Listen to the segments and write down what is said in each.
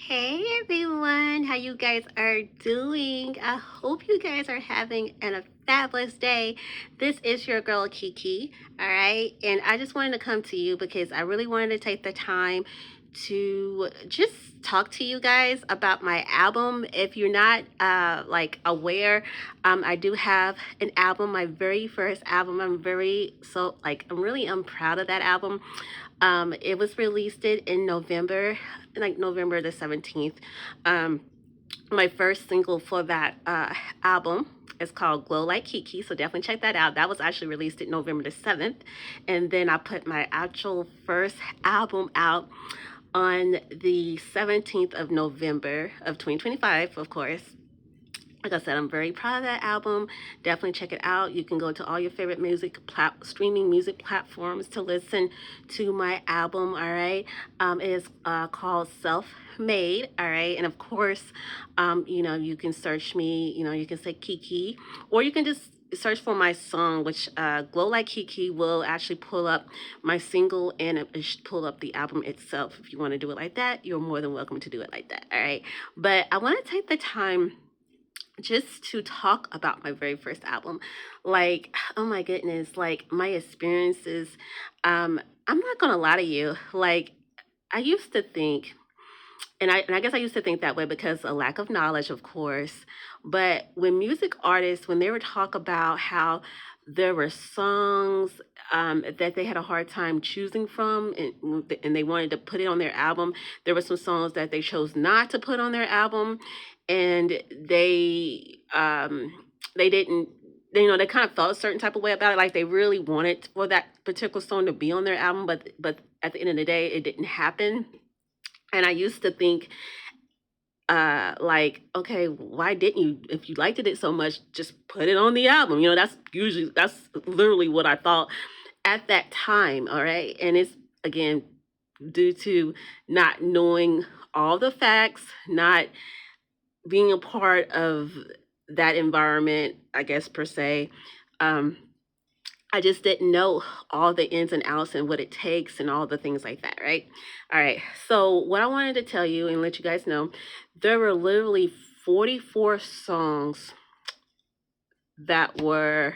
Hey everyone, how you guys are doing? I hope you guys are having a fabulous day. This is your girl Kiki, all right? And I just wanted to come to you because I really wanted to take the time to just talk to you guys about my album. If you're not aware, I do have an album, my very first album. I'm really proud of that album. It was released in November, like November the 17th. Um, my first single for that album is called Glow Like Kiki, so definitely check that out. That was actually released in November the 7th. And then I put my actual first album out on the 17th of November of 2025, of course. Like I said, I'm very proud of that album. Definitely check it out. You can go to all your favorite streaming music platforms to listen to my album. All right, it is called Self Made. All right, and of course, you can search me. You can say Kiki, or you can just search for my song, which Glow Like Kiki will actually pull up my single and it should pull up the album itself. If you want to do it like that, you're more than welcome to do it like that. All right, but I want to take the time just to talk about my very first album. Like, oh my goodness, like my experiences. I'm not gonna lie to you. Like, I used to think, and I guess I used to think that way because a lack of knowledge, of course. But when music artists, when they would talk about how there were songs that they had a hard time choosing from, and they wanted to put it on their album, there were some songs that they chose not to put on their album, and they didn't. They kind of felt a certain type of way about it, like they really wanted for that particular song to be on their album, but at the end of the day, it didn't happen. And I used to think, like, okay, why didn't you? If you liked it so much, just put it on the album. That's literally what I thought at that time. All right, and it's again due to not knowing all the facts, not being a part of that environment, I guess per se. Um, I just didn't know all the ins and outs and what it takes and all the things like that, right? All right. So, what I wanted to tell you and let you guys know, there were literally 44 songs that were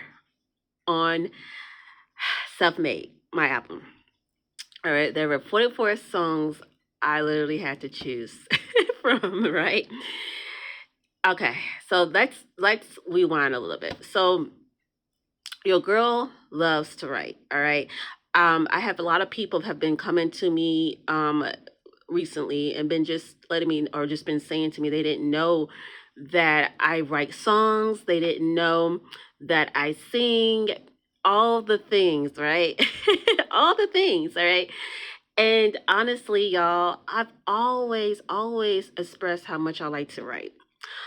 on Self Made, my album. All right. There were 44 songs I literally had to choose from, right? Okay. So, let's rewind a little bit. So, your girl loves to write, all right? I have a lot of people have been coming to me recently and been just letting me or just been saying to me they didn't know that I write songs, they didn't know that I sing, all the things, right? All the things, all right? And honestly, y'all, I've always expressed how much I like to write.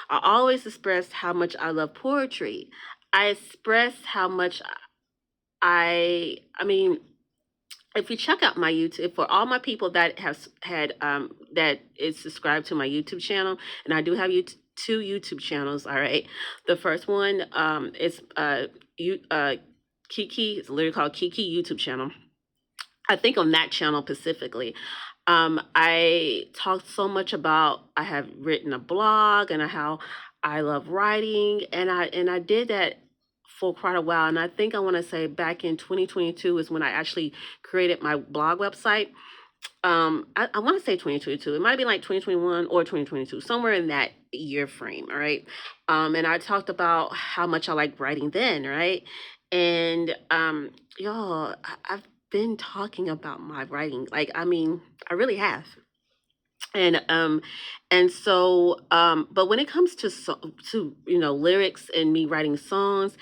I always expressed how much I love poetry. I expressed how much I mean, if you check out my YouTube, for all my people that have had that is subscribed to my YouTube channel, and I do have two YouTube channels. All right, the first one is you Kiki. It's literally called Kiki YouTube channel. I think on that channel specifically, I talked so much about I have written a blog and how I love writing, and I did that for quite a while. And I think I want to say back in 2022 is when I actually created my blog website. I want to say 2022. It might be like 2021 or 2022, somewhere in that year frame. All right. And I talked about how much I like writing then, right? And y'all, I've been talking about my writing. Like, I mean, I really have. And but when it comes to lyrics and me writing songs,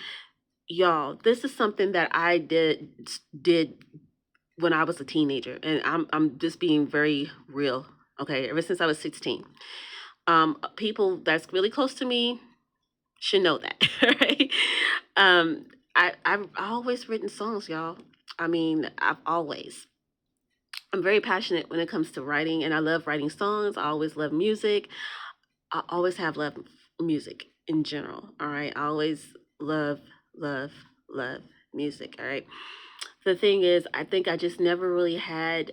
y'all, this is something that I did when I was a teenager, and I'm just being very real. Okay, ever since I was 16, people that's really close to me should know that, right? Um, I've always written songs, y'all. I mean, I'm very passionate when it comes to writing, and I love writing songs. I always love music. I always have loved music in general. All right, I always love, love, love music. All right. The thing is, I think I just never really had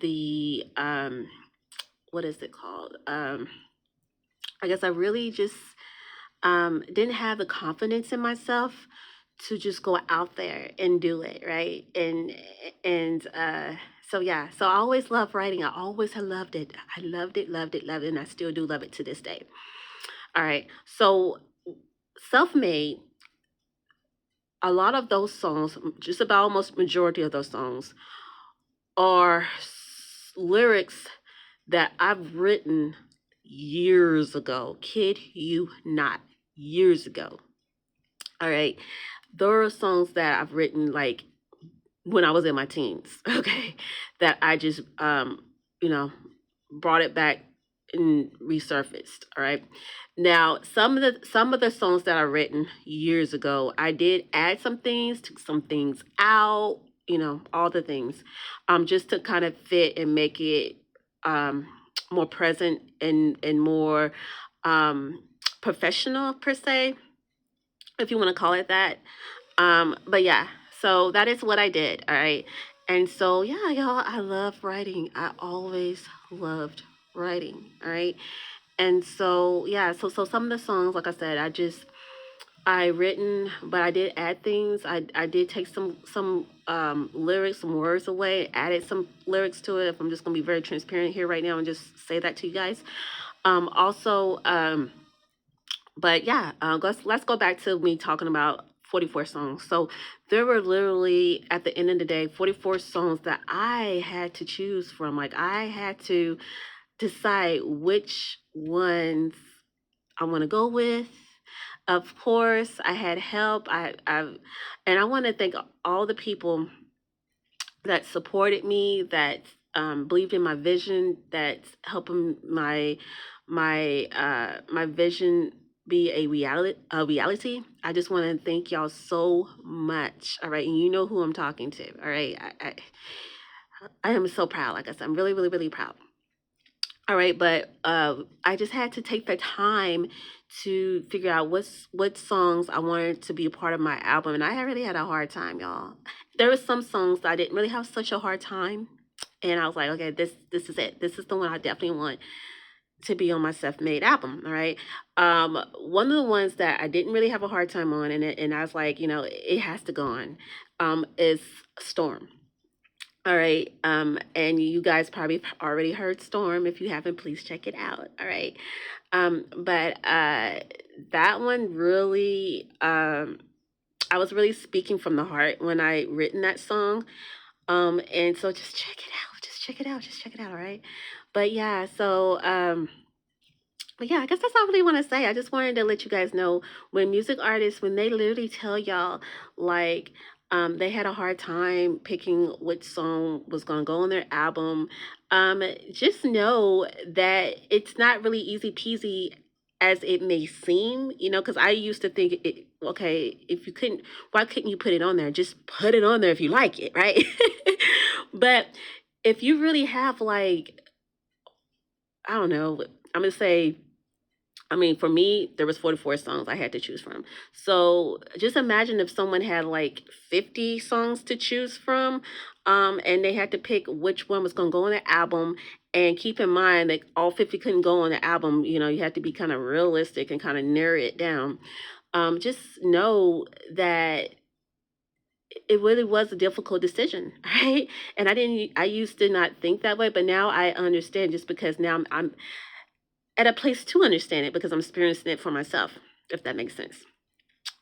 the what is it called? I guess I really just didn't have the confidence in myself to just go out there and do it, right? And so yeah, so I always loved writing. I always have loved it. I loved it, loved it, loved it, and I still do love it to this day. All right, so self-made. A lot of those songs, just about almost majority of those songs, are lyrics that I've written years ago. Kid you not, years ago. All right. There are songs that I've written like when I was in my teens, okay, that I just you know, brought it back and resurfaced. All right. Now, some of the songs that I written years ago, I did add some things, took some things out, all the things, just to kind of fit and make it um more present and more um professional per se, if you want to call it that. But yeah, so that is what I did. All right. And so yeah, y'all, I love writing. I always loved writing. All right. And so yeah, so some of the songs, like I said, I written, but I did add things. I did take some lyrics, some words away, added some lyrics to it. If I'm just gonna be very transparent here right now and just say that to you guys. Also, but yeah, let's go back to me talking about 44 songs. So there were literally, at the end of the day, 44 songs that I had to choose from. Like I had to decide which ones I want to go with. Of course, I had help. And I want to thank all the people that supported me, that believed in my vision, that's helping my vision be a reality. I just want to thank y'all so much. All right, and you know who I'm talking to. All right, I am so proud. Like I said, I'm really, really, really proud. All right, but I just had to take the time to figure out what songs I wanted to be a part of my album, and I really had a hard time, y'all. There were some songs that I didn't really have such a hard time, and I was like, okay, this is it. This is the one I definitely want to be on my self-made album. All right. One of the ones that I didn't really have a hard time on, and I was like, it has to go on, is Storm. All right. And you guys probably already heard Storm. If you haven't, please check it out. All right. But that one really, I was really speaking from the heart when I written that song. And so just check it out. Just check it out. Just check it out. All right. But yeah, but yeah, I guess that's all I really want to say. I just wanted to let you guys know, when music artists, when they literally tell y'all, like, they had a hard time picking which song was going to go on their album, just know that it's not really easy peasy as it may seem, because I used to think, okay, if you couldn't, why couldn't you put it on there? Just put it on there if you like it, right? But if you really have, like, I don't know, I'm going to say, I mean, for me, there was 44 songs I had to choose from. So just imagine if someone had like 50 songs to choose from, and they had to pick which one was going to go on the album. And keep in mind that all 50 couldn't go on the album. You had to be kind of realistic and kind of narrow it down. Just know that it really was a difficult decision, right? And I used to not think that way, but now I understand, just because now I'm at a place to understand it because I'm experiencing it for myself, if that makes sense.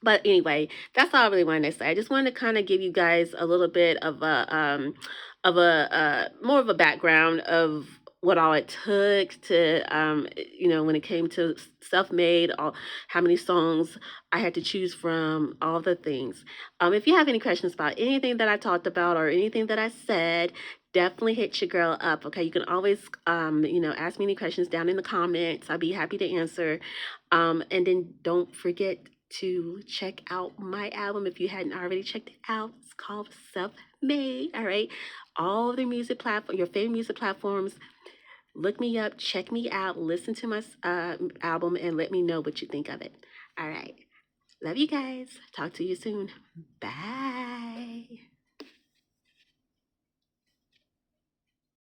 But anyway, that's all I really wanted to say. I just wanted to kind of give you guys a little bit of a more of a background of what all it took to, when it came to self-made, all how many songs I had to choose from, all the things. If you have any questions about anything that I talked about or anything that I said, definitely hit your girl up. Okay, you can always, ask me any questions down in the comments. I'll be happy to answer. And then don't forget to check out my album if you hadn't already checked it out. It's called Self Made. All right. All the music platform, your favorite music platforms. Look me up, check me out, listen to my album, and let me know what you think of it. All right. Love you guys. Talk to you soon. Bye.